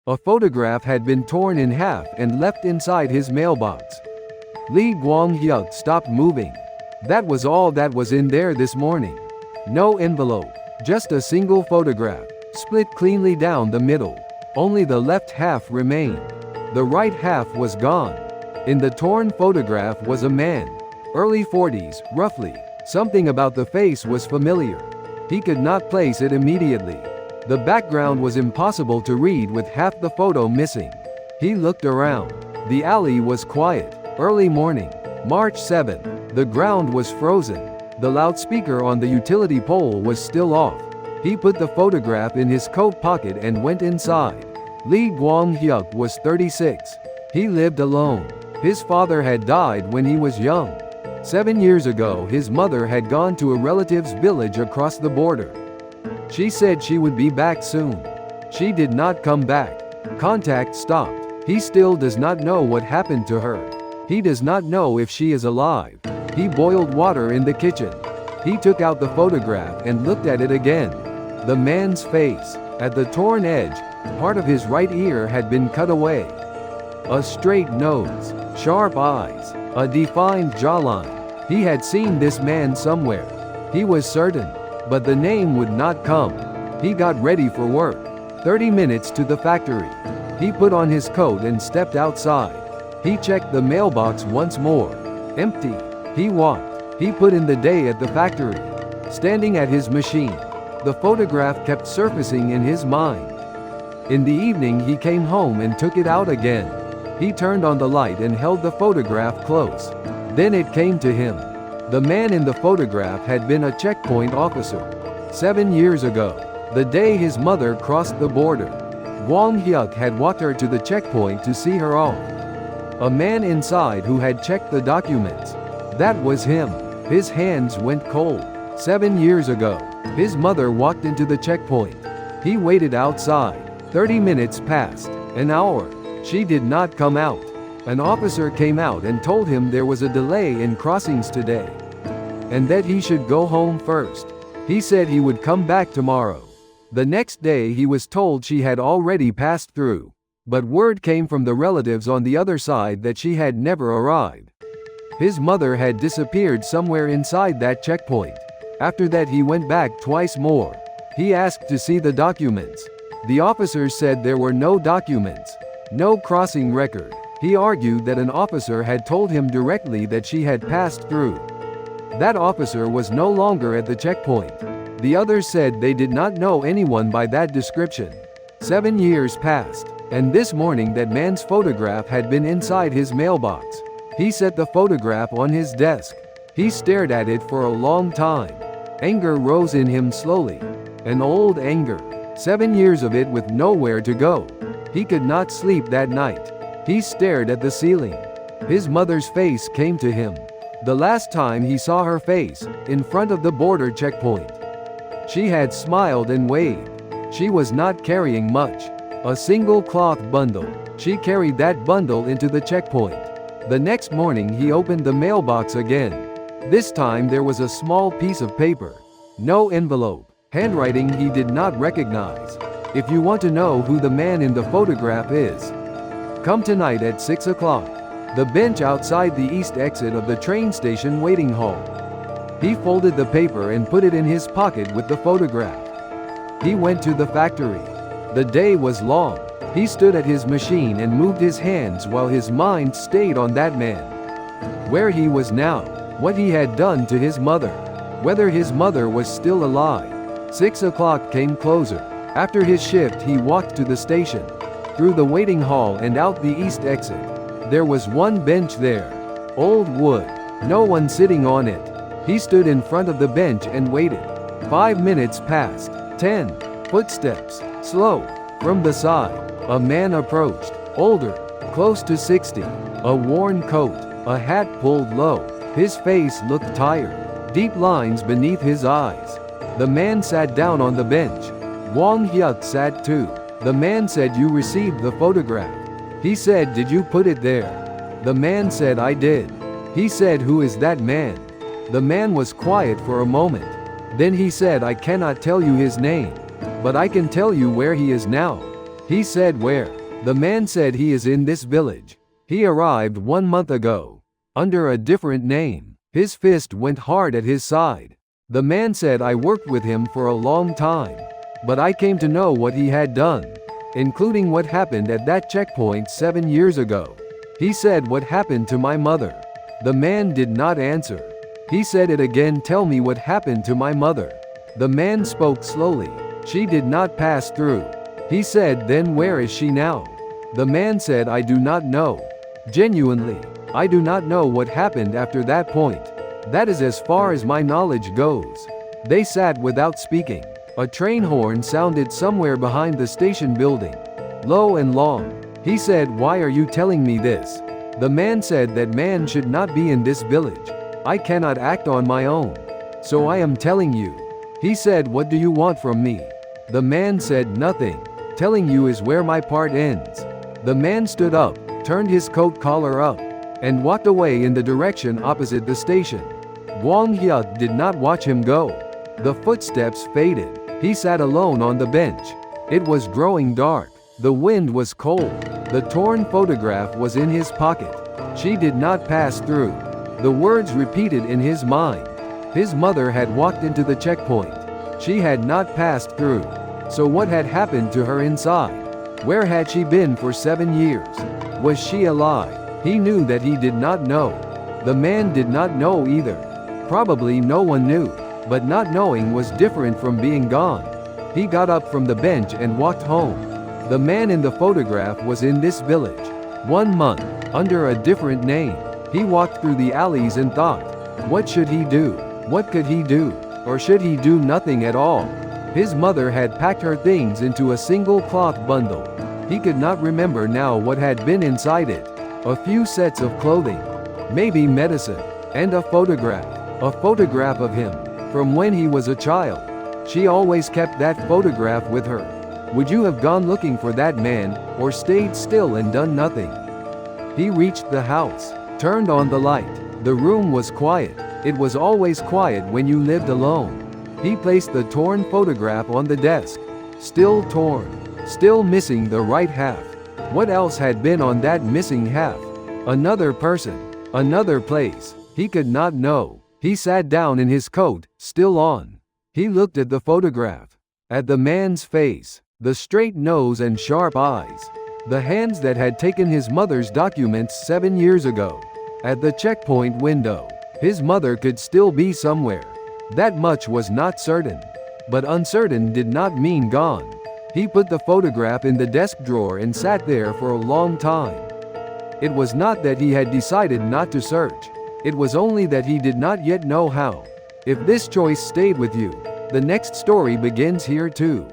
A photograph had been torn in half and left inside his mailbox. Lee Guang-hyuk stopped moving. That was all that was in there this morning. No envelope, just a single photograph, split cleanly down the middle. Only the left half remained. The right half was gone. In the torn photograph was a man, early 40s, roughly. Something about the face was familiar. He could not place it immediately. The background was impossible to read with half the photo missing. He looked around. The alley was quiet. Early morning, March 7. The ground was frozen. The loudspeaker on the utility pole was still off. He put the photograph in his coat pocket and went inside. Lee Guang-hyuk was 36. He lived alone. His father had died when he was young. 7 years ago his mother had gone to a relative's village across the border. She said she would be back soon. She did not come back. Contact stopped. He still does not know what happened to her. He does not know if she is alive. He boiled water in the kitchen. He took out the photograph and looked at it again. The man's face, at the torn edge, part of his right ear had been cut away. A straight nose, sharp eyes, a defined jawline. He had seen this man somewhere. He was certain, but the name would not come. He got ready for work. 30 minutes to the factory. He put on his coat and stepped outside. He checked the mailbox once more. Empty. He walked. He put in the day at the factory. Standing at his machine, the photograph kept surfacing in his mind. In the evening he came home and took it out again. He turned on the light and held the photograph close. Then it came to him. The man in the photograph had been a checkpoint officer. 7 years ago, the day his mother crossed the border, Guang-hyuk had walked her to the checkpoint to see her off. A man inside who had checked the documents. That was him. His hands went cold. 7 years ago, his mother walked into the checkpoint. He waited outside. 30 minutes passed. An hour. She did not come out. An officer came out and told him there was a delay in crossings today, and that he should go home first. He said he would come back tomorrow. The next day he was told she had already passed through, but word came from the relatives on the other side that she had never arrived. His mother had disappeared somewhere inside that checkpoint. After that he went back twice more. He asked to see the documents. The officers said there were no documents, no crossing record. He argued that an officer had told him directly that she had passed through. That officer was no longer at the checkpoint. The others said they did not know anyone by that description. 7 years passed, and this morning that man's photograph had been inside his mailbox. He set the photograph on his desk. He stared at it for a long time. Anger rose in him slowly. An old anger. 7 years of it with nowhere to go. He could not sleep that night. He stared at the ceiling. His mother's face came to him. The last time he saw her face, in front of the border checkpoint. She had smiled and waved. She was not carrying much. A single cloth bundle. She carried that bundle into the checkpoint. The next morning he opened the mailbox again. This time there was a small piece of paper. No envelope. Handwriting he did not recognize. If you want to know who the man in the photograph is, come tonight at 6 o'clock. The bench outside the east exit of the train station waiting hall. He folded the paper and put it in his pocket with the photograph. He went to the factory. The day was long. He stood at his machine and moved his hands while his mind stayed on that man. Where he was now, what he had done to his mother, whether his mother was still alive. 6 o'clock came closer. After his shift he walked to the station, through the waiting hall and out the east exit. There was one bench there. Old wood. No one sitting on it. He stood in front of the bench and waited. 5 minutes passed. 10. Footsteps. Slow. From the side. A man approached. Older. Close to 60. A worn coat. A hat pulled low. His face looked tired. Deep lines beneath his eyes. The man sat down on the bench. Guang-hyuk sat too. The man said, "You received the photograph." He said, "Did you put it there?" The man said, "I did." He said, "Who is that man?" The man was quiet for a moment. Then he said, "I cannot tell you his name, but I can tell you where he is now." He said, "Where?" The man said he is in this village. He arrived 1 month ago. Under a different name. His fist went hard at his side. The man said I worked with him for a long time. But I came to know what he had done, including what happened at that checkpoint 7 years ago. He said what happened to my mother. The man did not answer. He said it again, tell me what happened to my mother. The man spoke slowly. She did not pass through. He said then where is she now? The man said I do not know. Genuinely, I do not know what happened after that point. That is as far as my knowledge goes. They sat without speaking. A train horn sounded somewhere behind the station building. Low and long. He said, why are you telling me this? The man said that man should not be in this village. I cannot act on my own. So I am telling you. He said, what do you want from me? The man said, nothing. Telling you is where my part ends. The man stood up, turned his coat collar up, and walked away in the direction opposite the station. Wang Hyuk did not watch him go. The footsteps faded. He sat alone on the bench. It was growing dark. The wind was cold. The torn photograph was in his pocket. She did not pass through. The words repeated in his mind. His mother had walked into the checkpoint. She had not passed through. So what had happened to her inside? Where had she been for 7 years? Was she alive? He knew that he did not know. The man did not know either. Probably no one knew. But not knowing was different from being gone. He got up from the bench and walked home. The man in the photograph was in this village. 1 month, under a different name. He walked through the alleys and thought, what should he do? What could he do? Or should he do nothing at all? His mother had packed her things into a single cloth bundle. He could not remember now what had been inside it. A few sets of clothing, maybe medicine, and a photograph. A photograph of him. From when he was a child. She always kept that photograph with her. Would you have gone looking for that man, or stayed still and done nothing? He reached the house, turned on the light. The room was quiet. It was always quiet when you lived alone. He placed the torn photograph on the desk. Still torn. Still missing the right half. What else had been on that missing half? Another person. Another place. He could not know. He sat down in his coat, still on. He looked at the photograph. At the man's face. The straight nose and sharp eyes. The hands that had taken his mother's documents 7 years ago. At the checkpoint window. His mother could still be somewhere. That much was not certain. But uncertain did not mean gone. He put the photograph in the desk drawer and sat there for a long time. It was not that he had decided not to search. It was only that he did not yet know how. If this choice stayed with you, the next story begins here too.